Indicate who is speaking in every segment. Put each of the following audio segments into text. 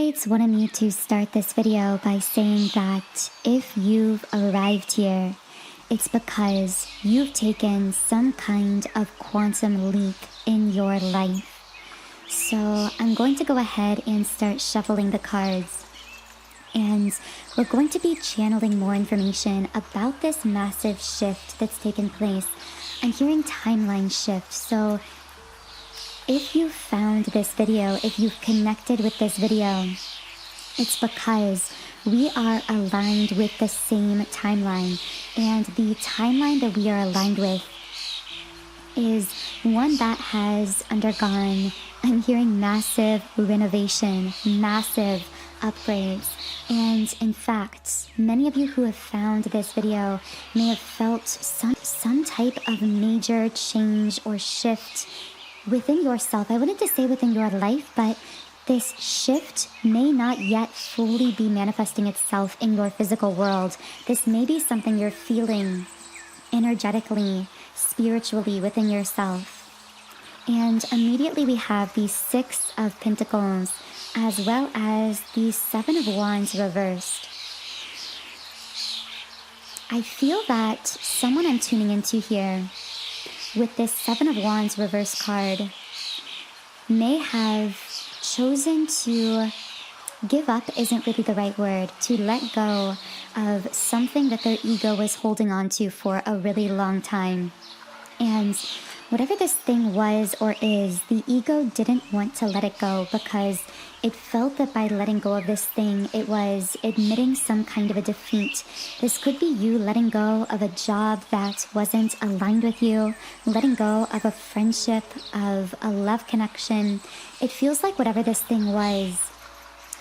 Speaker 1: guides wanted me to start this video by saying that if you've arrived here, it's because you've taken some kind of quantum leap in your life. So I'm going to go ahead and start shuffling the cards. And we're going to be channeling more information about this massive shift that's taken place. I'm hearing timeline shift, so if you found this video, if you've connected with this video, it's because we are aligned with the same timeline. And the timeline that we are aligned with is one that has undergone, I'm hearing massive renovation, massive upgrades. And in fact, many of you who have found this video may have felt some type of major change or shift within yourself. I wanted to say within your life, but this shift may not yet fully be manifesting itself in your physical world. This may be something you're feeling energetically, spiritually within yourself. And immediately we have the Six of Pentacles as well as the Seven of Wands reversed. I feel that someone I'm tuning into here with this Seven of Wands reverse card may have chosen to give up, isn't really the right word, to let go of something that their ego was holding on to for a really long time. And whatever this thing was or is, the ego didn't want to let it go because it felt that by letting go of this thing, it was admitting some kind of a defeat. This could be you letting go of a job that wasn't aligned with you, letting go of a friendship, of a love connection. It feels like whatever this thing was,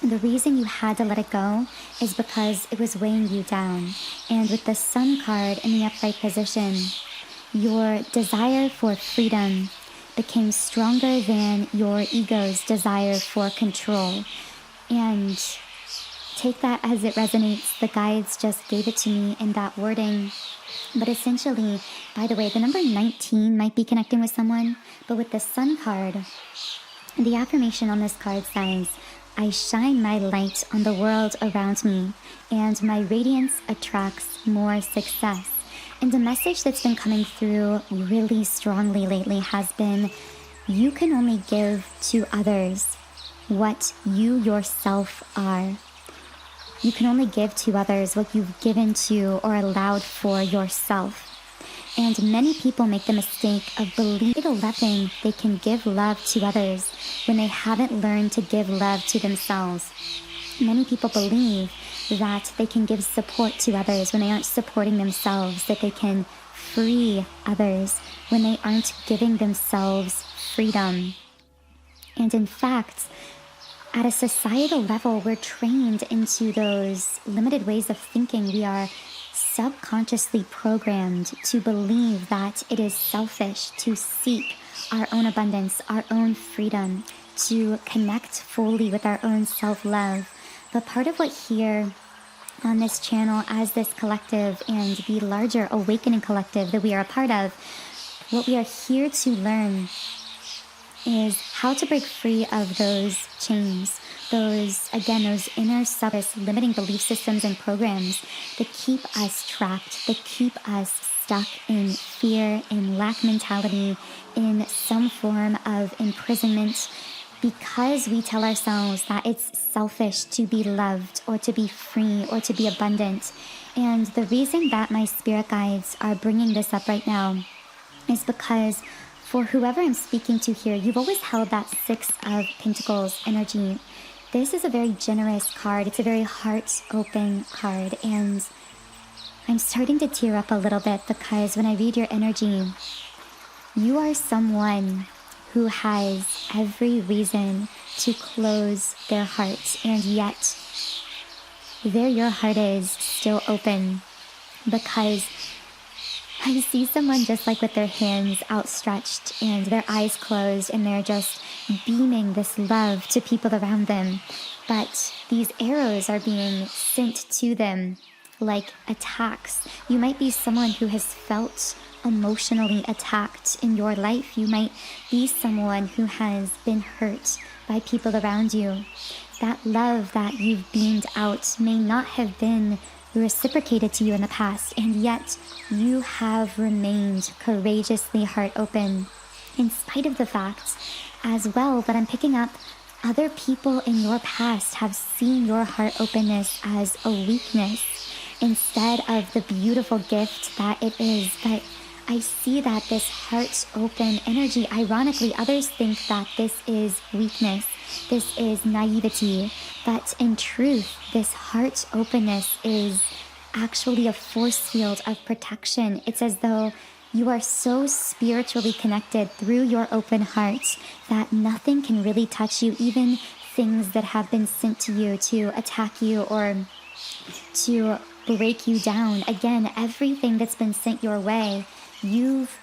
Speaker 1: the reason you had to let it go is because it was weighing you down. And with the Sun card in the upright position, your desire for freedom became stronger than your ego's desire for control. And take that as it resonates. The guides just gave it to me in that wording. But essentially, by the way, the number 19 might be connecting with someone, but with the Sun card, the affirmation on this card says, I shine my light on the world around me, and my radiance attracts more success. And the message that's been coming through really strongly lately has been, you can only give to others what you yourself are. You can only give to others what you've given to or allowed for yourself. And many people make the mistake of believing they can give love to others when they haven't learned to give love to themselves. Many people believe that they can give support to others when they aren't supporting themselves, that they can free others when they aren't giving themselves freedom. And in fact, at a societal level, we're trained into those limited ways of thinking. We are subconsciously programmed to believe that it is selfish to seek our own abundance, our own freedom, to connect fully with our own self-love. But part of what here on this channel as this collective and the larger awakening collective that we are a part of, what we are here to learn is how to break free of those chains, those inner subconscious limiting belief systems and programs that keep us trapped, that keep us stuck in fear, in lack mentality, in some form of imprisonment, because we tell ourselves that it's selfish to be loved or to be free or to be abundant. And the reason that my spirit guides are bringing this up right now is because for whoever I'm speaking to here, you've always held that Six of Pentacles energy. This is a very generous card. It's a very heart-open card. And I'm starting to tear up a little bit because when I read your energy, you are someone who has every reason to close their heart, and yet there your heart is still open, because I see someone just like with their hands outstretched and their eyes closed, and they're just beaming this love to people around them. But these arrows are being sent to them like attacks. You might be someone who has felt emotionally attacked in your life. You might be someone who has been hurt by people around you. that love that you've beamed out may not have been reciprocated to you in the past, and yet you have remained courageously heart open, in spite of the fact as well that I'm picking up other people in your past have seen your heart openness as a weakness instead of the beautiful gift that it is. But I see that this heart open energy, ironically, others think that this is weakness, this is naivety, but in truth, this heart openness is actually a force field of protection. It's as though you are so spiritually connected through your open heart that nothing can really touch you, even things that have been sent to you to attack you or to break you down. Again, everything that's been sent your way, you've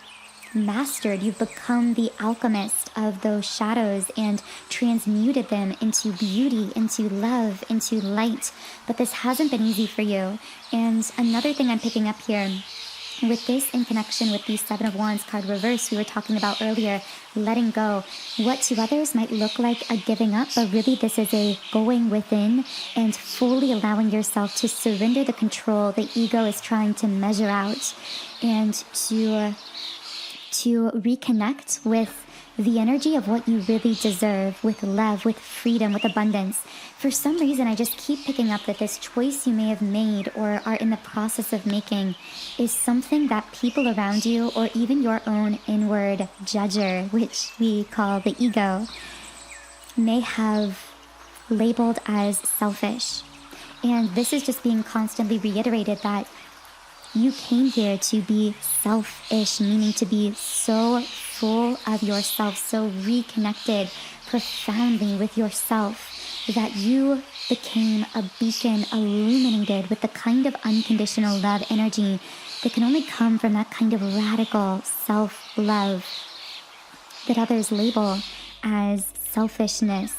Speaker 1: mastered. You've become the alchemist of those shadows and transmuted them into beauty, into love, into light. But this hasn't been easy for you. And another thing I'm picking up here, with this in connection with the Seven of Wands card reverse we were talking about earlier, letting go. What to others might look like a giving up, but really this is a going within and fully allowing yourself to surrender the control the ego is trying to measure out, and to reconnect with the energy of what you really deserve, with love, with freedom, with abundance. For some reason, I just keep picking up that this choice you may have made or are in the process of making is something that people around you, or even your own inward judger, which we call the ego, may have labeled as selfish. And this is just being constantly reiterated that you came here to be selfish, meaning to be so full of yourself, so reconnected profoundly with yourself, that you became a beacon illuminated with the kind of unconditional love energy that can only come from that kind of radical self-love that others label as selfishness.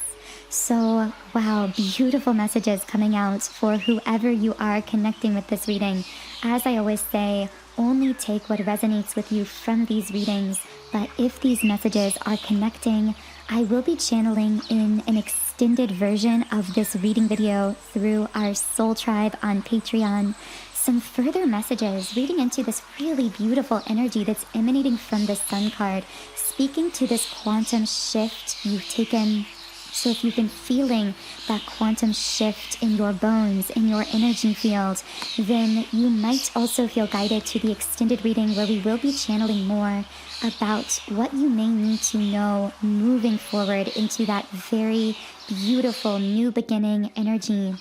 Speaker 1: So, wow, beautiful messages coming out for whoever you are connecting with this reading. As I always say, only take what resonates with you from these readings, but if these messages are connecting, I will be channeling in an extended version of this reading video through our Soul Tribe on Patreon some further messages, reading into this really beautiful energy that's emanating from the Sun card, speaking to this quantum shift you've taken. So if you've been feeling that quantum shift in your bones, in your energy field, then you might also feel guided to the extended reading where we will be channeling more about what you may need to know moving forward into that very beautiful new beginning energy,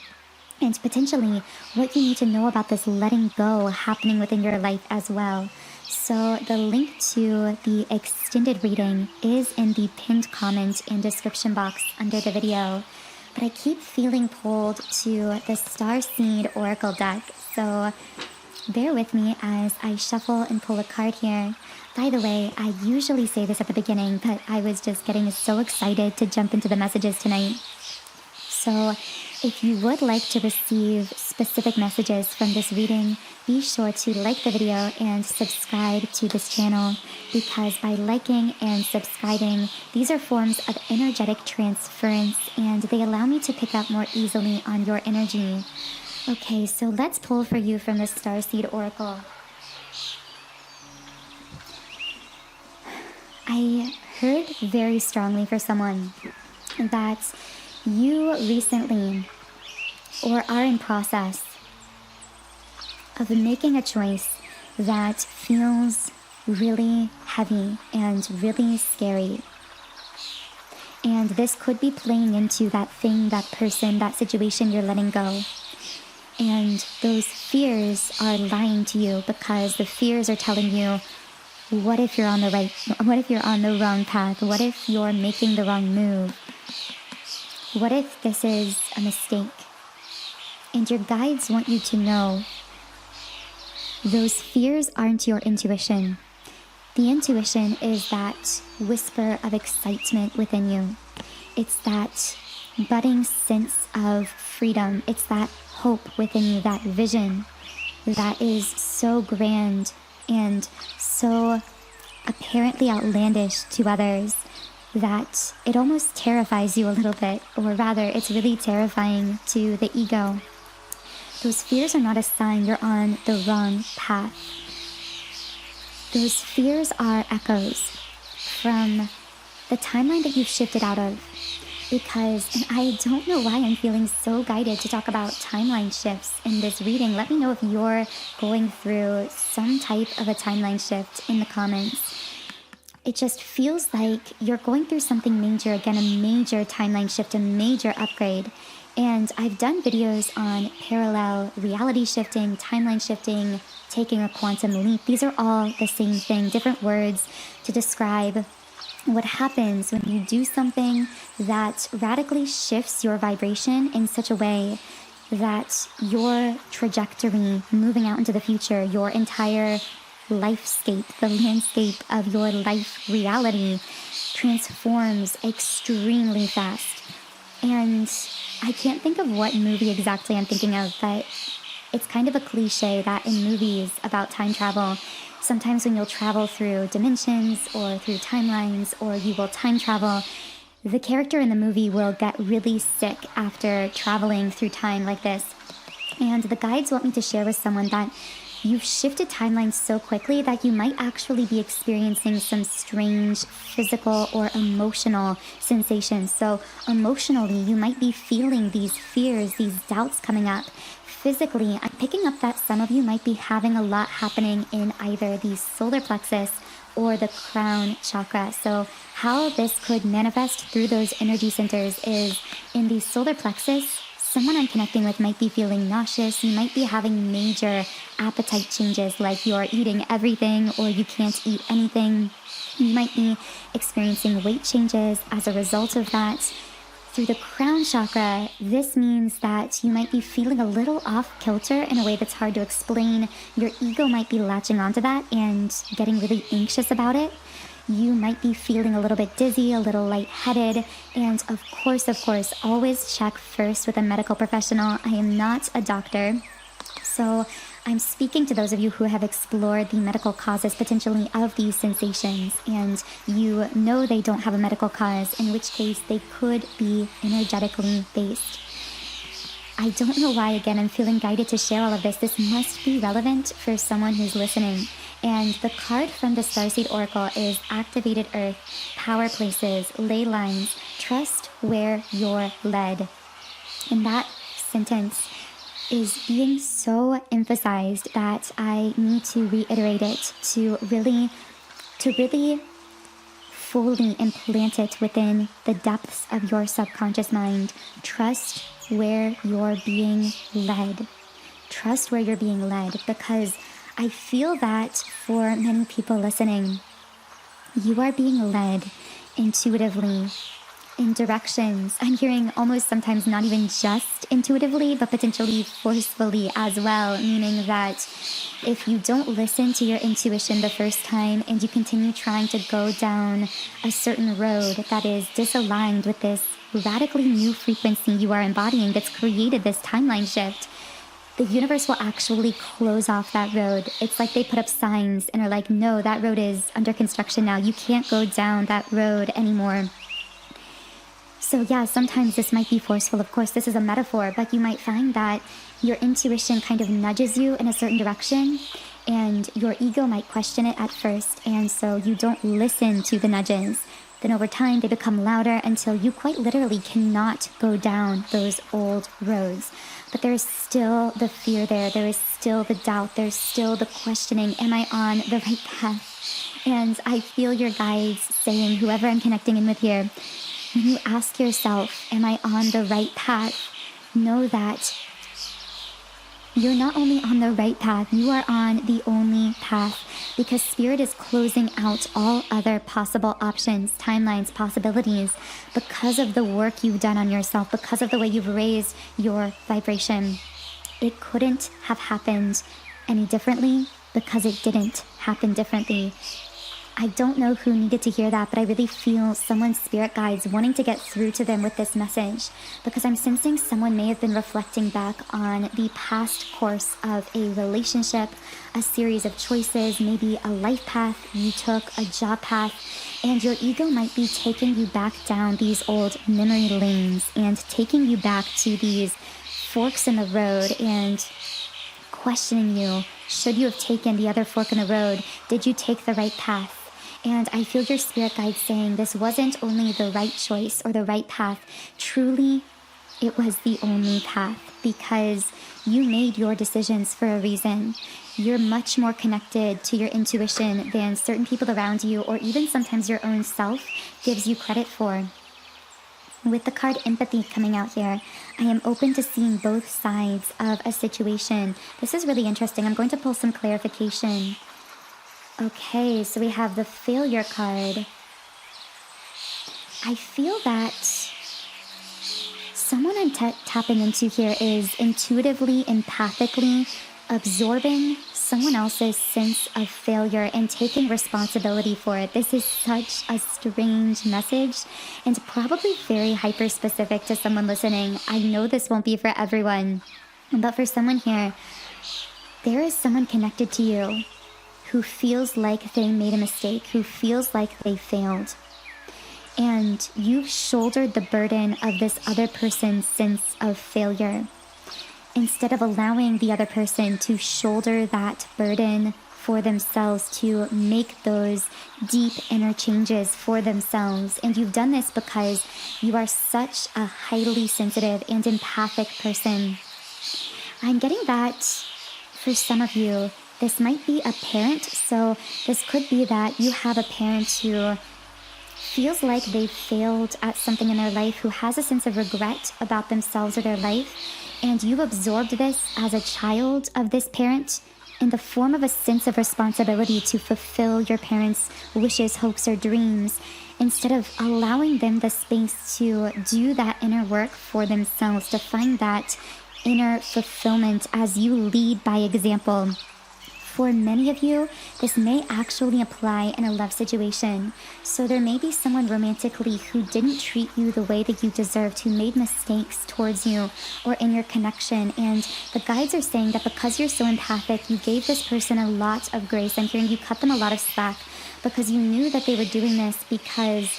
Speaker 1: and potentially what you need to know about this letting go happening within your life as well. So the link to the extended reading is in the pinned comment and description box under the video. But I keep feeling pulled to the Starseed Oracle deck, so bear with me as I shuffle and pull a card here. By the way, I usually say this at the beginning, but I was just getting so excited to jump into the messages tonight. So if you would like to receive specific messages from this reading, be sure to like the video and subscribe to this channel, because by liking and subscribing, these are forms of energetic transference and they allow me to pick up more easily on your energy. Okay, so let's pull for you from the Starseed Oracle. I heard very strongly for someone that you recently or are in process of making a choice that feels really heavy and really scary. And this could be playing into that thing, that person, that situation you're letting go. And those fears are lying to you, because the fears are telling you, what if you're on the wrong path? What if you're making the wrong move? What if this is a mistake? And your guides want you to know those fears aren't your intuition. The intuition is that whisper of excitement within you. It's that budding sense of freedom. It's that hope within you, that vision that is so grand and so apparently outlandish to others that it almost terrifies you a little bit, or rather, it's really terrifying to the ego. Those fears are not a sign you're on the wrong path. Those fears are echoes from the timeline that you've shifted out of. Because, and I don't know why I'm feeling so guided to talk about timeline shifts in this reading. Let me know if you're going through some type of a timeline shift in the comments. It just feels like you're going through something major, again, a major timeline shift, a major upgrade. And I've done videos on parallel reality shifting, timeline shifting, taking a quantum leap. These are all the same thing, different words to describe what happens when you do something that radically shifts your vibration in such a way that your trajectory moving out into the future, your entire lifescape, the landscape of your life reality transforms extremely fast. And I can't think of what movie exactly I'm thinking of, but it's kind of a cliche that in movies about time travel, sometimes when you'll travel through dimensions or through timelines, or you will time travel, the character in the movie will get really sick after traveling through time like this. And the guides want me to share with someone that you've shifted timelines so quickly that you might actually be experiencing some strange physical or emotional sensations. So emotionally, you might be feeling these fears, these doubts coming up. Physically, I'm picking up that some of you might be having a lot happening in either the solar plexus or the crown chakra. So how this could manifest through those energy centers is in the solar plexus, someone I'm connecting with might be feeling nauseous. You might be having major appetite changes, like you're eating everything or you can't eat anything. You might be experiencing weight changes as a result of that. Through the crown chakra, this means that you might be feeling a little off kilter in a way that's hard to explain. Your ego might be latching onto that and getting really anxious about it. You might be feeling a little bit dizzy, a little lightheaded, and of course, always check first with a medical professional. I am not a doctor, so I'm speaking to those of you who have explored the medical causes potentially of these sensations, and you know they don't have a medical cause, in which case they could be energetically based. I don't know why, again, I'm feeling guided to share all of this. This must be relevant for someone who's listening. And the card from the Starseed Oracle is Activated Earth, Power Places, Ley Lines, Trust Where You're Led. And that sentence is being so emphasized that I need to reiterate it to really fully implant it within the depths of your subconscious mind. Trust where you're being led. Trust where you're being led, because I feel that for many people listening, you are being led intuitively in directions. I'm hearing almost sometimes not even just intuitively, but potentially forcefully as well, meaning that if you don't listen to your intuition the first time and you continue trying to go down a certain road that is disaligned with this radically new frequency you are embodying that's created this timeline shift, the universe will actually close off that road. It's like they put up signs and are like, no, that road is under construction now. You can't go down that road anymore. So yeah, sometimes this might be forceful. Of course, this is a metaphor, but you might find that your intuition kind of nudges you in a certain direction and your ego might question it at first. And so you don't listen to the nudges. Then over time, they become louder until you quite literally cannot go down those old roads. But there is still the fear there. There is still the doubt. There's still the questioning. Am I on the right path? And I feel your guides saying, whoever I'm connecting in with here, when you ask yourself, am I on the right path? Know that you're not only on the right path, you are on the only path, because Spirit is closing out all other possible options, timelines, possibilities, because of the work you've done on yourself, because of the way you've raised your vibration. It couldn't have happened any differently because it didn't happen differently. I don't know who needed to hear that, but I really feel someone's spirit guides wanting to get through to them with this message, because I'm sensing someone may have been reflecting back on the past course of a relationship, a series of choices, maybe a life path you took, a job path, and your ego might be taking you back down these old memory lanes and taking you back to these forks in the road and questioning you. Should you have taken the other fork in the road? Did you take the right path? And I feel your spirit guide saying this wasn't only the right choice or the right path. Truly, it was the only path, because you made your decisions for a reason. You're much more connected to your intuition than certain people around you, or even sometimes your own self, gives you credit for. With the card Empathy coming out here, I am open to seeing both sides of a situation. This is really interesting. I'm going to pull some clarification. Okay, so we have the Failure card. I feel that someone I'm tapping into here is intuitively, empathically absorbing someone else's sense of failure and taking responsibility for it. This is such a strange message and probably very hyper-specific to someone listening. I know this won't be for everyone, but for someone here, there is someone connected to you who feels like they made a mistake, who feels like they failed. And you've shouldered the burden of this other person's sense of failure, instead of allowing the other person to shoulder that burden for themselves, to make those deep inner changes for themselves. And you've done this because you are such a highly sensitive and empathic person. I'm getting that for some of you, this might be a parent. So this could be that you have a parent who feels like they failed at something in their life, who has a sense of regret about themselves or their life, and you've absorbed this as a child of this parent in the form of a sense of responsibility to fulfill your parents' wishes, hopes, or dreams, instead of allowing them the space to do that inner work for themselves, to find that inner fulfillment as you lead by example. For many of you, this may actually apply in a love situation. So there may be someone romantically who didn't treat you the way that you deserved, who made mistakes towards you or in your connection. And the guides are saying that because you're so empathic, you gave this person a lot of grace. I'm hearing you cut them a lot of slack because you knew that they were doing this because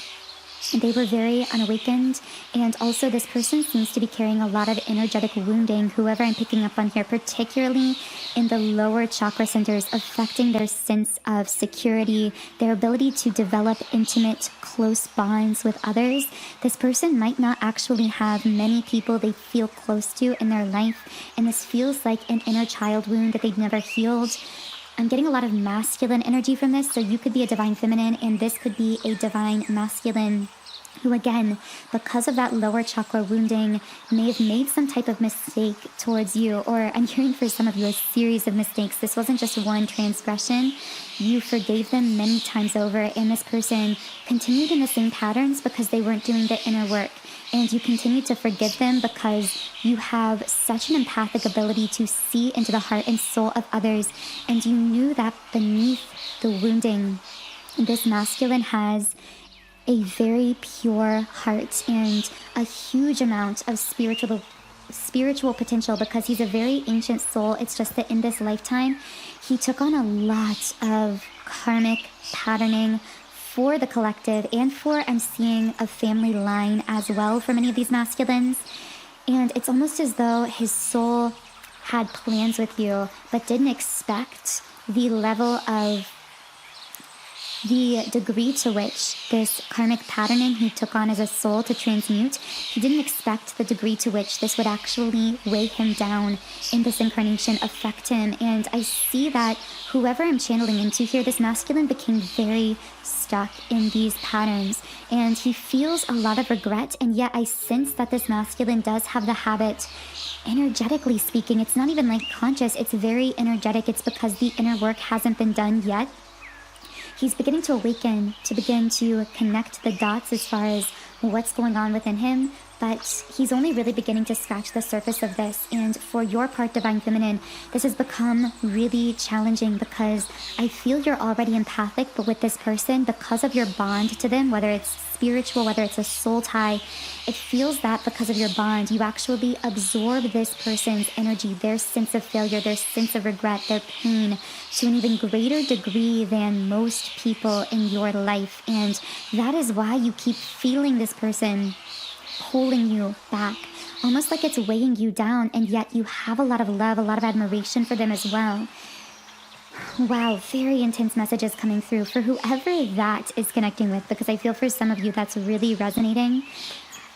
Speaker 1: they were very unawakened, and also this person seems to be carrying a lot of energetic wounding, whoever I'm picking up on here, particularly in the lower chakra centers, affecting their sense of security, their ability to develop intimate, close bonds with others. This person might not actually have many people they feel close to in their life, and this feels like an inner child wound that they've never healed. I'm getting a lot of masculine energy from this, so you could be a divine feminine, and this could be a divine masculine who, again, because of that lower chakra wounding, may have made some type of mistake towards you, or I'm hearing for some of you a series of mistakes. This wasn't just one transgression. You forgave them many times over, and this person continued in the same patterns because they weren't doing the inner work. And you continue to forgive them because you have such an empathic ability to see into the heart and soul of others. And you knew that beneath the wounding, this masculine has a very pure heart and a huge amount of spiritual potential, because he's a very ancient soul. It's just that in this lifetime, he took on a lot of karmic patterning for the collective and for, I'm seeing, a family line as well for many of these masculines. And it's almost as though his soul had plans with you, but didn't expect the level of the degree to which this karmic patterning he took on as a soul to transmute. He didn't expect the degree to which this would actually weigh him down in this incarnation, affect him. And I see that whoever I'm channeling into here, this masculine became very stuck in these patterns, and he feels a lot of regret. And yet I sense that this masculine does have the habit, energetically speaking, it's not even like conscious, it's very energetic. It's because the inner work hasn't been done yet. He's beginning to awaken, to begin to connect the dots as far as what's going on within him, but he's only really beginning to scratch the surface of this. And for your part, Divine Feminine, this has become really challenging because I feel you're already empathic, but with this person, because of your bond to them, whether it's spiritual, whether it's a soul tie, it feels that because of your bond, you actually absorb this person's energy, their sense of failure, their sense of regret, their pain, to an even greater degree than most people in your life. And that is why you keep feeling this person pulling you back, almost like it's weighing you down, and yet you have a lot of love, a lot of admiration for them as well. Wow, very intense messages coming through for whoever that is connecting with, because I feel for some of you that's really resonating.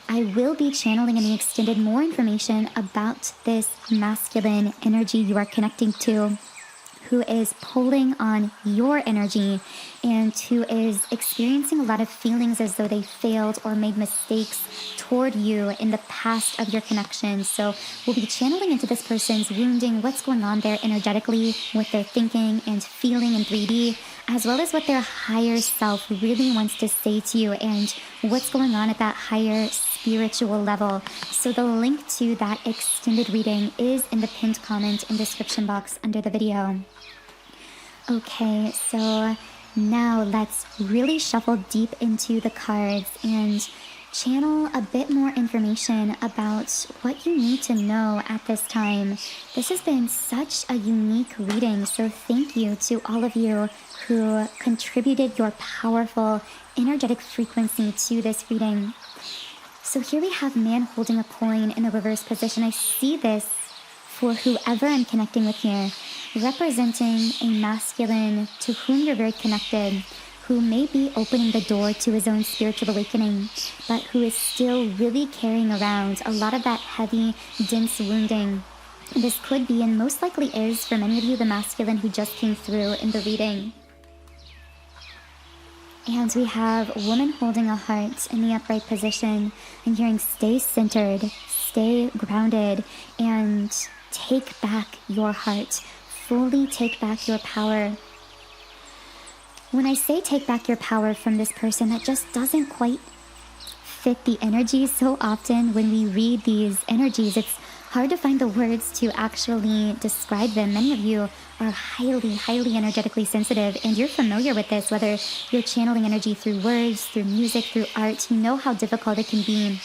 Speaker 1: I will be channeling in the extended more information about this masculine energy you are connecting to, who is pulling on your energy and who is experiencing a lot of feelings as though they failed or made mistakes toward you in the past of your connection. So we'll be channeling into this person's wounding, what's going on there energetically, what they're thinking and feeling in 3D, as well as what their higher self really wants to say to you and what's going on at that higher spiritual level. So the link to that extended reading is in the pinned comment and description box under the video. Okay, so now let's really shuffle deep into the cards and channel a bit more information about what you need to know at this time. This has been such a unique reading, so thank you to all of you who contributed your powerful energetic frequency to this reading. So here we have man holding a coin in the reverse position. I see this for whoever I'm connecting with here, representing a masculine to whom you're very connected, who may be opening the door to his own spiritual awakening, but who is still really carrying around a lot of that heavy, dense wounding. This could be, and most likely is, for many of you, the masculine who just came through in the reading. And we have a woman holding a heart in the upright position. I'm hearing stay centered, stay grounded, and take back your heart. Fully take back your power. When I say take back your power from this person, that just doesn't quite fit the energy. So often when we read these energies, it's hard to find the words to actually describe them. Many of you are highly, highly energetically sensitive, and you're familiar with this, whether you're channeling energy through words, through music, through art. You know how difficult it can be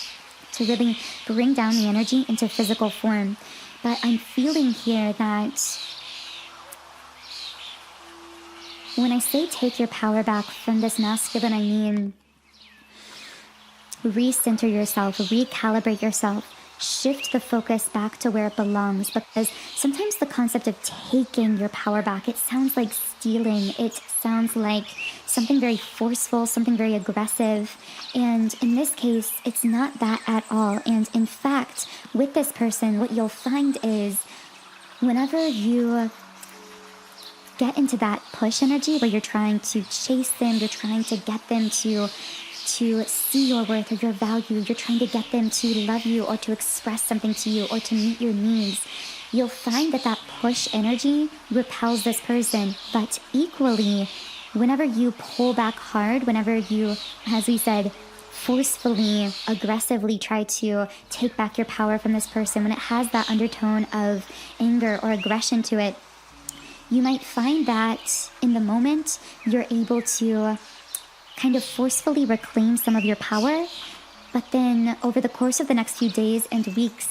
Speaker 1: to really bring down the energy into physical form. But I'm feeling here that when I say take your power back from this masculine, I mean recenter yourself, recalibrate yourself, shift the focus back to where it belongs, because sometimes the concept of taking your power back, it sounds like stealing. It sounds like something very forceful, something very aggressive. And in this case, it's not that at all. And in fact, with this person, what you'll find is whenever you get into that push energy where you're trying to chase them, you're trying to get them to see your worth or your value, you're trying to get them to love you or to express something to you or to meet your needs, you'll find that that push energy repels this person. But equally, whenever you pull back hard, whenever you, as we said, forcefully, aggressively try to take back your power from this person, when it has that undertone of anger or aggression to it, you might find that in the moment you're able to kind of forcefully reclaim some of your power, but then over the course of the next few days and weeks,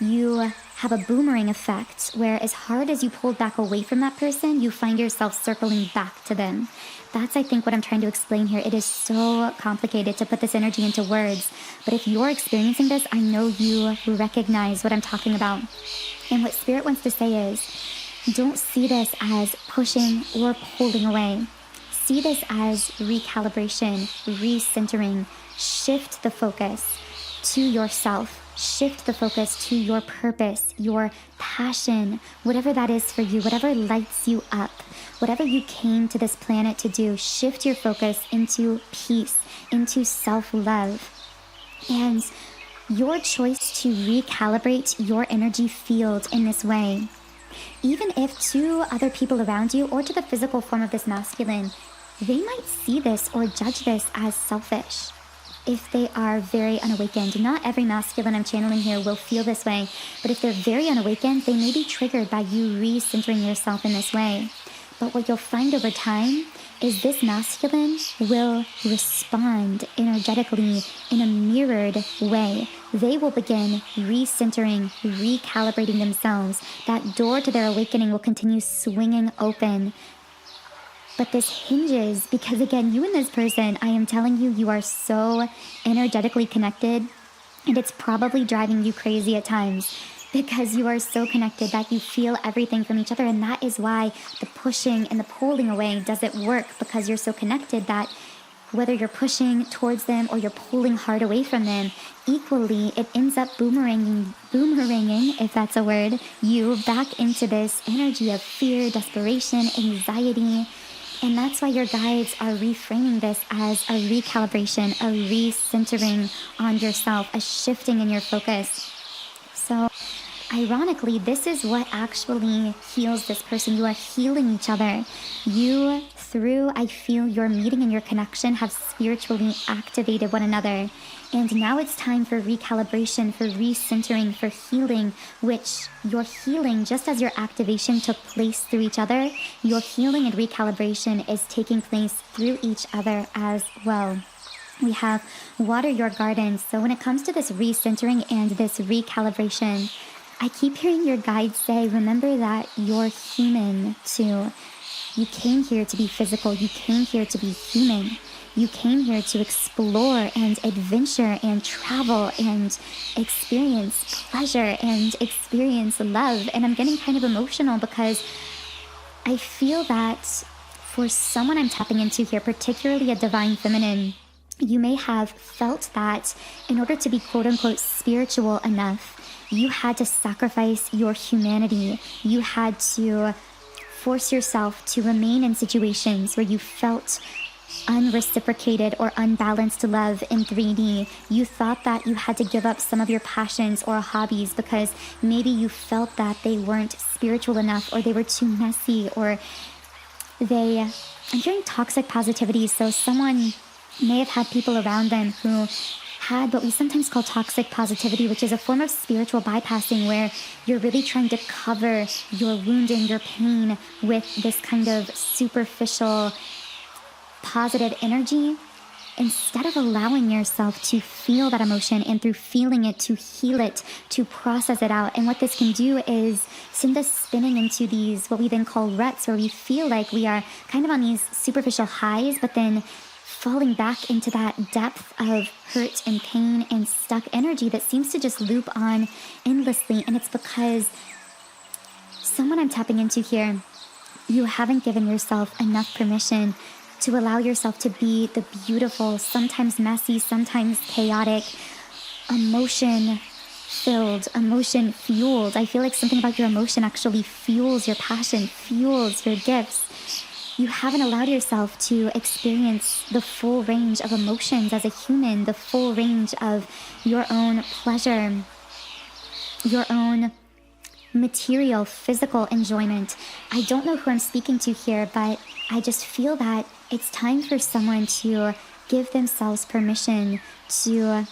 Speaker 1: you have a boomerang effect where as hard as you pulled back away from that person, you find yourself circling back to them. That's, I think, what I'm trying to explain here. It is so complicated to put this energy into words, but if you're experiencing this, I know you recognize what I'm talking about. And what Spirit wants to say is, don't see this as pushing or pulling away. See this as recalibration, recentering. Shift the focus to yourself. Shift the focus to your purpose, your passion, whatever that is for you, whatever lights you up, whatever you came to this planet to do. Shift your focus into peace, into self-love. And your choice to recalibrate your energy field in this way, even if to other people around you or to the physical form of this masculine, they might see this or judge this as selfish. if they are very unawakened. Not every masculine I'm channeling here will feel this way, but if they're very unawakened, they may be triggered by you recentering yourself in this way. But what you'll find over time is this masculine will respond energetically in a mirrored way. They will begin recentering, recalibrating themselves. That door to their awakening will continue swinging open. But this hinges because, again, you and this person, I am telling you, you are so energetically connected, and it's probably driving you crazy at times because you are so connected that you feel everything from each other. And that is why the pushing and the pulling away doesn't work, because you're so connected that whether you're pushing towards them or you're pulling hard away from them, equally, it ends up boomeranging, if that's a word, you back into this energy of fear, desperation, anxiety. And that's why your guides are reframing this as a recalibration, a recentering on yourself, a shifting in your focus. So ironically, this is what actually heals this person. You are healing each other. You, through, I feel, your meeting and your connection, have spiritually activated one another. And now it's time for recalibration, for recentering, for healing, which your healing, just as your activation took place through each other, your healing and recalibration is taking place through each other as well. We have water your garden. So when it comes to this recentering and this recalibration, I keep hearing your guides say, remember that you're human too. You came here to be physical. You came here to be human. You came here to explore and adventure and travel and experience pleasure and experience love. And I'm getting kind of emotional because I feel that for someone I'm tapping into here, particularly a divine feminine, you may have felt that in order to be quote unquote spiritual enough, you had to sacrifice your humanity. You had to force yourself to remain in situations where you felt unreciprocated or unbalanced love in 3D. You thought that you had to give up some of your passions or hobbies because maybe you felt that they weren't spiritual enough, or they were too messy, or I'm hearing toxic positivity. So someone may have had people around them who had what we sometimes call toxic positivity, which is a form of spiritual bypassing where you're really trying to cover your wounding, your pain with this kind of superficial positive energy, instead of allowing yourself to feel that emotion and through feeling it, to heal it, to process it out. And what this can do is send us spinning into these, what we then call ruts, where we feel like we are kind of on these superficial highs, but then falling back into that depth of hurt and pain and stuck energy that seems to just loop on endlessly. And it's because someone I'm tapping into here, you haven't given yourself enough permission to allow yourself to be the beautiful, sometimes messy, sometimes chaotic, emotion-filled, emotion-fueled. I feel like something about your emotion actually fuels your passion, fuels your gifts. You haven't allowed yourself to experience the full range of emotions as a human, the full range of your own pleasure, your own material, physical enjoyment. I don't know who I'm speaking to here, but I just feel that it's time for someone to give themselves permission to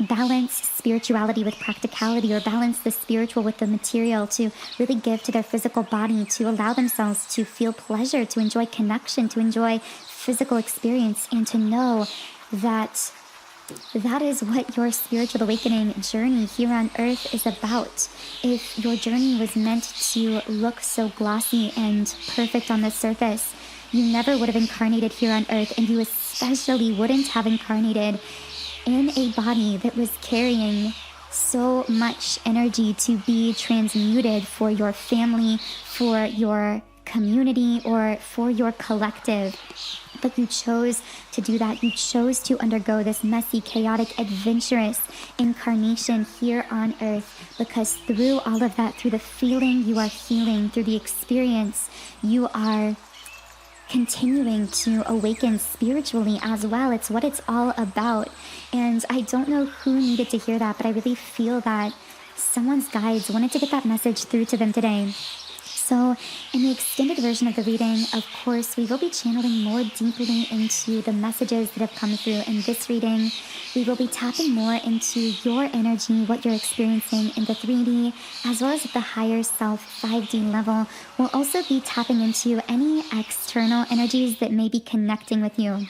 Speaker 1: balance spirituality with practicality, or balance the spiritual with the material, to really give to their physical body, to allow themselves to feel pleasure, to enjoy connection, to enjoy physical experience, and to know that that is what your spiritual awakening journey here on earth is about. If your journey was meant to look so glossy and perfect on the surface, you never would have incarnated here on earth, and you especially wouldn't have incarnated in a body that was carrying so much energy to be transmuted for your family, for your community, or for your collective. But you chose to do that. You chose to undergo this messy, chaotic, adventurous incarnation here on earth, because through all of that, through the feeling, you are healing. Through the experience, you are continuing to awaken spiritually as well. It's what it's all about. And I don't know who needed to hear that, but I really feel that someone's guides wanted to get that message through to them today. So in the extended version of the reading, of course, we will be channeling more deeply into the messages that have come through in this reading. We will be tapping more into your energy, what you're experiencing in the 3D, as well as at the higher self 5D level. We'll also be tapping into any external energies that may be connecting with you.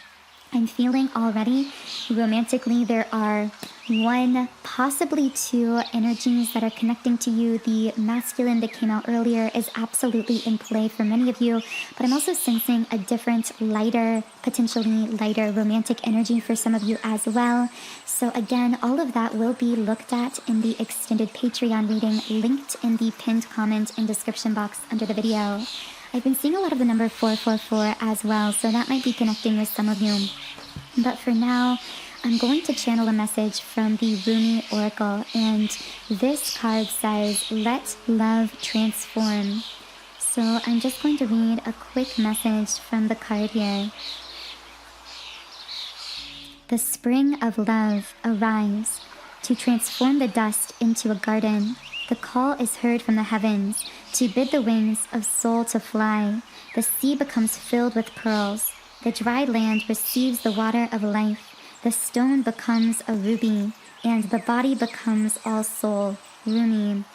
Speaker 1: I'm feeling already romantically there are 1, possibly 2 energies that are connecting to you. The masculine that came out earlier is absolutely in play for many of you, but I'm also sensing a different, lighter, potentially lighter romantic energy for some of you as well. So again, all of that will be looked at in the extended Patreon reading linked in the pinned comment and description box under the video. I've been seeing a lot of the number 444 as well, so that might be connecting with some of you. But for now, I'm going to channel a message from the Rumi Oracle, and this card says, "Let love transform." So I'm just going to read a quick message from the card here. The spring of love arrives to transform the dust into a garden. The call is heard from the heavens to bid the wings of soul to fly. The sea becomes filled with pearls. The dry land receives the water of life. The stone becomes a ruby, and the body becomes all soul. Rumi.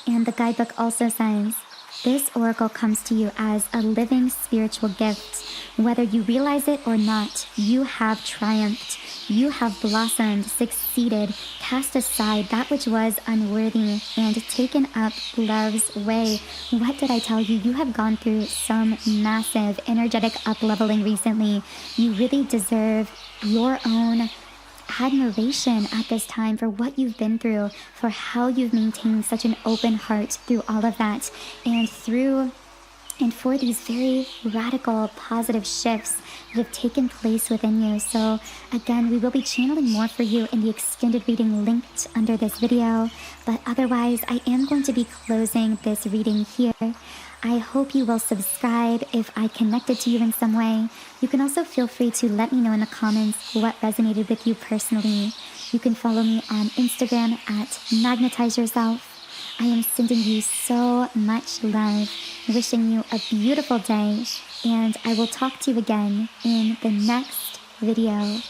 Speaker 1: And the guidebook also says, this oracle comes to you as a living spiritual gift. Whether you realize it or not, you have triumphed. You have blossomed, succeeded, cast aside that which was unworthy, and taken up love's way. What did I tell you? You have gone through some massive energetic up-leveling recently. You really deserve your own admiration at this time for what you've been through, for how you've maintained such an open heart through all of that, and for these very radical positive shifts that have taken place within you. So again, we will be channeling more for you in the extended reading linked under this video, but otherwise I am going to be closing this reading here. I hope you will subscribe if I connected to you in some way. You can also feel free to let me know in the comments what resonated with you personally. You can follow me on Instagram at Magnetize Yourself. I am sending you so much love, wishing you a beautiful day, and I will talk to you again in the next video.